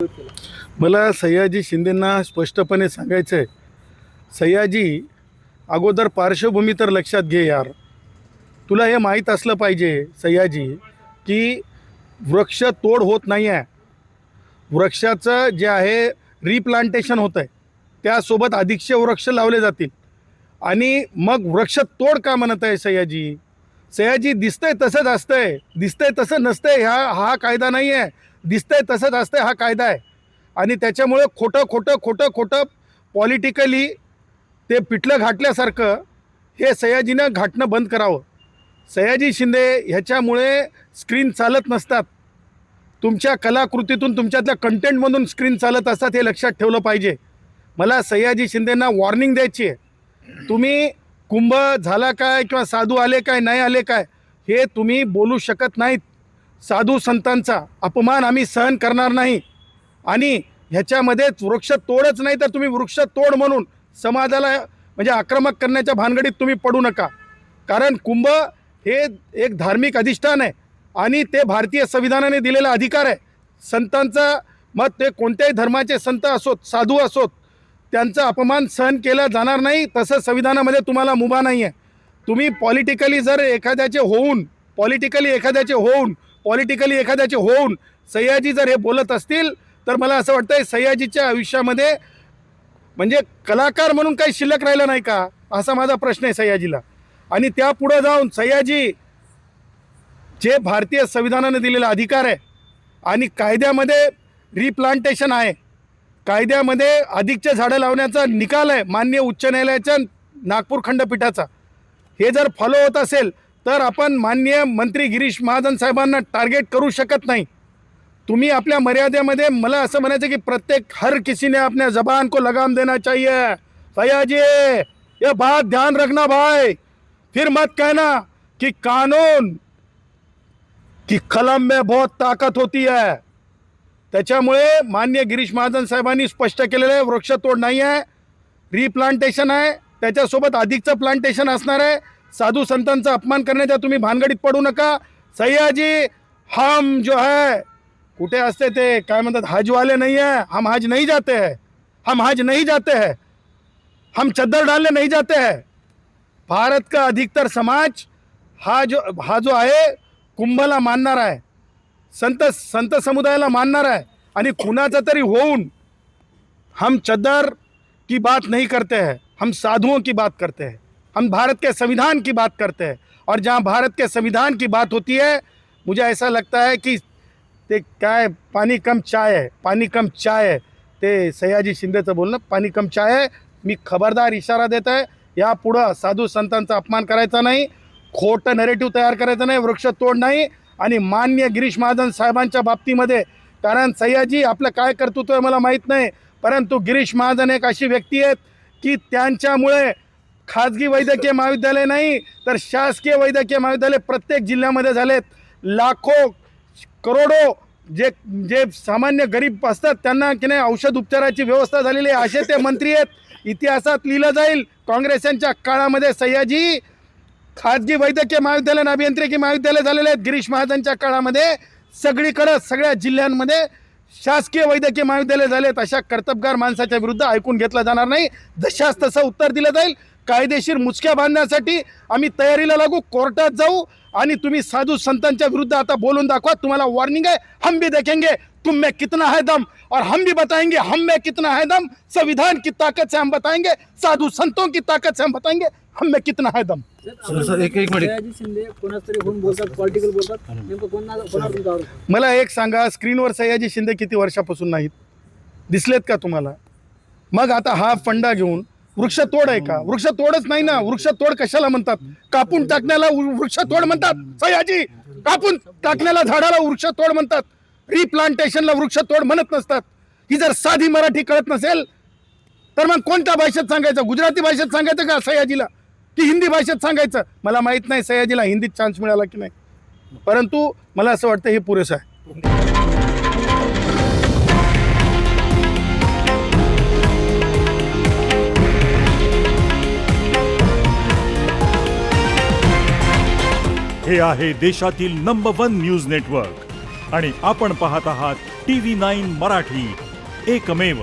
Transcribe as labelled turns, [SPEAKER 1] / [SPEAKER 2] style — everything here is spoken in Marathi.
[SPEAKER 1] मला सयाजी शिंदेंना स्पष्टपणे सांगायचं आहे, सयाजी अगोदर पार्श्वभूमी तर लक्षात घे यार. तुला हे माहीत असलं पाहिजे सयाजी की वृक्ष तोड होत नाही आहे. वृक्षाचं जे आहे रिप्लांटेशन होतं आहे, त्यासोबत अधिकचे वृक्ष लावले जातील. आणि मग वृक्ष तोड का म्हणत आहे सयाजी? सयाजी दिसतंय तसंच असतंय, दिसतंय तसं नसतंय. हा कायदा नाही आहे. दिसतंय तसंच असतंय, हा कायदा आहे. आणि त्याच्यामुळे खोटं पॉलिटिकली ते पिठलं घाटल्यासारखं हे सयाजीनं घाटणं बंद करावं. सयाजी शिंदे ह्याच्यामुळे स्क्रीन चालत नसतात. तुमच्या कलाकृतीतून, तुमच्यातल्या कंटेंटमधून स्क्रीन चालत असतात, हे लक्षात ठेवलं पाहिजे. मला सयाजी शिंदेंना वॉर्निंग द्यायची आहे. तुम्ही कुंभ झाला काय किंवा साधू आले काय नाही आले काय हे तुम्ही बोलू शकत नाहीत. साधू संतांचा अपमान आम्ही सहन करणार नाही. आणि ह्याच्यामध्ये वृक्ष तोडच नाही तर तुम्ही वृक्ष तोड म्हणून समाजाला म्हणजे आक्रमक करण्याच्या भानगडीत तुम्ही पडू नका. कारण कुंभ हे एक धार्मिक अधिष्ठान आहे आणि ते भारतीय संविधानाने दिलेला अधिकार आहे. संतांचा मत, ते कोणत्याही धर्माचे संत असोत, साधू असोत, त्यांचा अपमान सहन केला जाणार नाही. तसं संविधानामध्ये तुम्हाला मुभा नाही आहे. तुम्ही पॉलिटिकली एखाद्याचे होऊन सयाजी जर हे बोलत असतील तर मला असं वाटतंय सयाजीच्या आयुष्यामध्ये म्हणजे कलाकार म्हणून काही शिल्लक राहिलं नाही का, असा माझा प्रश्न आहे सयाजीला. आणि त्यापुढं जाऊन सयाजी जे भारतीय संविधानाने दिलेला अधिकार आहे आणि कायद्यामध्ये रिप्लांटेशन आहे, कायद्यामध्ये अधिकचे झाडं लावण्याचा निकाल आहे माननीय उच्च न्यायालयाच्या नागपूर खंडपीठाचा, हे जर फॉलो होत असेल तर आपण माननीय मंत्री गिरीश महाजन साहेबांना टार्गेट करू शकत नाही. तुम्ही आपल्या मर्यादेमध्ये, मला असं म्हणायचं की प्रत्येक हर किसी ने अपने ज़बान को लगाम देना चाहिए. सयाजी ये बात ध्यान रखना भाई, फिर मत कहना कि कानून की कलम में बहुत ताकत होती है. त्याच्यामुळे माननीय गिरीश महाजन साहेबांनी स्पष्ट केलेलं आहे, वृक्षतोड नाही आहे, रिप्लांटेशन आहे, त्याच्यासोबत अधिकचं प्लांटेशन असणार आहे. साधू संतांचा अपमान करण्याच्या तुम्ही भानगडीत पडू नका. सयाजी हम जो है, कुठे असते ते काय म्हणतात, हजवाले नहीं है, हम हज नहीं जाते हैं, हम चद्दर डालने नहीं जाते हैं. भारत का अधिकतर समाज हा जो आहे कुंभला मानणार आहे, संत समुदायाला मानणार आहे. आणि कुणाचा तरी होऊन हम चद्दर की बात नहीं करते हैं, हम साधुओं की बात करते हैं, हम भारत के संविधान की बात करते हैं. और जहाँ भारत के संविधान की बात होती है, मुझे ऐसा लगता है कि ते काय पाणी कम चाय आहे, ते सयाजी शिंदेचं बोलणं पाणी कम चाय आहे. मी खबरदार इशारा देत आहे, यापुढं साधू संतांचा अपमान करायचा नाही, खोटं नरेटिव्ह तयार करायचं नाही, वृक्ष तोड नाही. आणि माननीय गिरीश महाजन साहेबांच्या बाबतीमध्ये, कारण सयाजी आपलं काय कर्तृत्व आहे मला माहीत नाही, परंतु गिरीश महाजन एक अशी व्यक्ती आहेत की त्यांच्यामुळे खाजगी वैद्यकीय महाविद्यालय नाही तर शासकीय वैद्यकीय महाविद्यालय प्रत्येक जिल्ह्यामध्ये झालेत. लाखो करोडो जे सामान्य गरीब असतात त्यांना की नाही औषध उपचाराची व्यवस्था झालेली आहे, असे ते मंत्री आहेत. इतिहासात लिहिलं जाईल, काँग्रेसांच्या काळामध्ये सयाजी खाजगी वैद्यकीय महाविद्यालय आणि अभियांत्रिकी महाविद्यालय झालेले आहेत. गिरीश महाजनच्या काळामध्ये सगळीकडं सगळ्या जिल्ह्यांमध्ये शासकीय वैद्यकीय महाविद्यालय झालेत. अशा कर्तबगार माणसाच्या विरुद्ध ऐकून घेतलं जाणार नाही. जशास तसं उत्तर दिलं जाईल. कायदेशीर मुचक्या बांधण्यासाठी आम्ही तयारीला लागू, कोर्टात जाऊ. आणि तुम्ही साधू संतांच्या विरुद्ध आता बोलून दाखवा. तुम्हाला वॉर्निंग आहे, हम भी देखेंगे तुम में कितना है दम, और हम भी बताएंगे हम में कितना है दम. संविधान की ताकत से हम बताएंगे, साधू संतों की ताकत से हम बताएंगे हम में कितना है दम.
[SPEAKER 2] एक मिनिट. सयाजी शिंदे कोणातरी होऊन बोलतात, पॉलिटिकल बोलतात, नेमकं कोणावर तुमचा आरोप?
[SPEAKER 1] मला एक सांगा, स्क्रीनवर सयाजी शिंदे किती वर्षापासून नाहीत दिसलेत का तुम्हाला? मग आता हा फंडा घेऊन वृक्षतोड आहे का? वृक्षतोडच नाही ना. वृक्षतोड कशाला म्हणतात? कापून टाकण्याला वृक्षतोड म्हणतात. सयाजी कापून टाकण्याला झाडाला वृक्षतोड म्हणतात, रिप्लांटेशनला वृक्षतोड म्हणत नसतात. ही जर साधी मराठी कळत नसेल तर मग कोणत्या भाषेत सांगायचं? गुजराती भाषेत सांगायचं का सयाजीला, की हिंदी भाषेत सांगायचं? मला माहीत नाही सयाजीला हिंदीत चान्स मिळाला की नाही, परंतु मला असं वाटतं हे पुरेसं आहे.
[SPEAKER 3] हे आहे देशातील नंबर 1 न्यूज नेटवर्क आणि आपण पाहत आहात TV9 मराठी, एकमेव